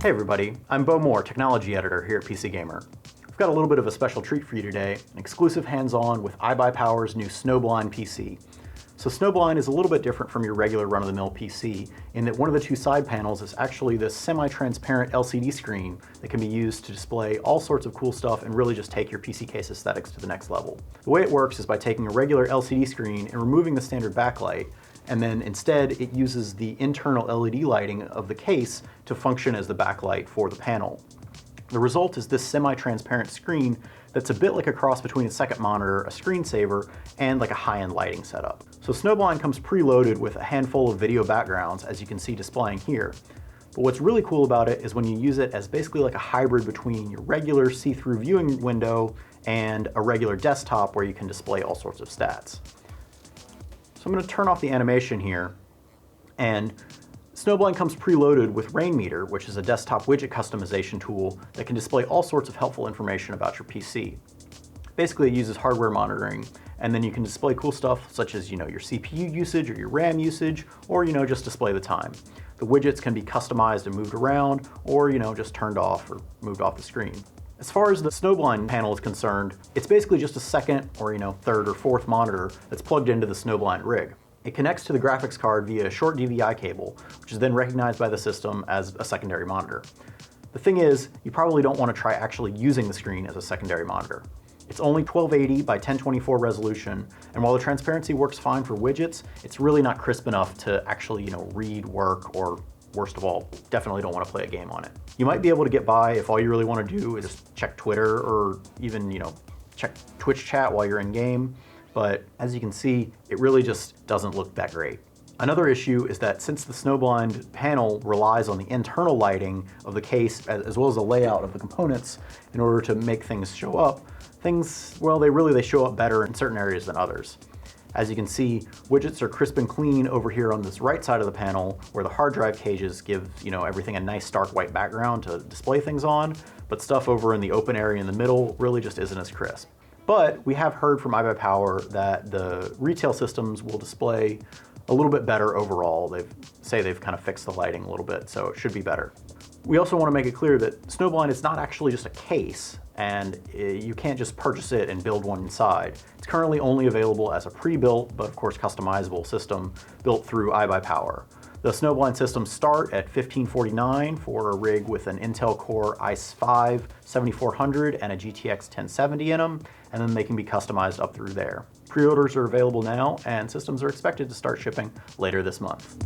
Hey everybody, I'm Bo Moore, Technology Editor here at PC Gamer. We've got a little bit of a special treat for you today, an exclusive hands-on with iBuyPower's new Snowblind PC. So Snowblind is a little bit different from your regular run-of-the-mill PC in that one of the two side panels is actually this semi-transparent LCD screen that can be used to display all sorts of cool stuff and really just take your PC case aesthetics to the next level. The way it works is by taking a regular LCD screen and removing the standard backlight, and then instead it uses the internal LED lighting of the case to function as the backlight for the panel. The result is this semi-transparent screen that's a bit like a cross between a second monitor, a screensaver, and like a high-end lighting setup. So Snowblind comes preloaded with a handful of video backgrounds, as you can see displaying here. But what's really cool about it is when you use it as basically like a hybrid between your regular see-through viewing window and a regular desktop where you can display all sorts of stats. So I'm going to turn off the animation here, and Snowblind comes preloaded with Rainmeter, which is a desktop widget customization tool that can display all sorts of helpful information about your PC. Basically, it uses hardware monitoring, and then you can display cool stuff such as, your CPU usage or your RAM usage, or, just display the time. The widgets can be customized and moved around, or, just turned off or moved off the screen. As far as the Snowblind panel is concerned, it's basically just a second or, third or fourth monitor that's plugged into the Snowblind rig. It connects to the graphics card via a short DVI cable, which is then recognized by the system as a secondary monitor. The thing is, you probably don't want to try actually using the screen as a secondary monitor. It's only 1280 by 1024 resolution, and while the transparency works fine for widgets, it's really not crisp enough to actually, read, work, or worst of all, definitely don't want to play a game on it. You might be able to get by if all you really want to do is just check Twitter or even, check Twitch chat while you're in game. But as you can see, it really just doesn't look that great. Another issue is that since the Snowblind panel relies on the internal lighting of the case as well as the layout of the components in order to make things show up, they show up better in certain areas than others. As you can see, widgets are crisp and clean over here on this right side of the panel where the hard drive cages give everything a nice stark white background to display things on, but stuff over in the open area in the middle really just isn't as crisp. But we have heard from iBuyPower that the retail systems will display a little bit better overall. They've kind of fixed the lighting a little bit, so it should be better. We also want to make it clear that Snowblind is not actually just a case, and you can't just purchase it and build one inside. It's currently only available as a pre-built, but of course customizable system built through iBuyPower. The Snowblind systems start at $1,549 for a rig with an Intel Core i5 7400 and a GTX 1070 in them, and then they can be customized up through there. Pre-orders are available now, and systems are expected to start shipping later this month.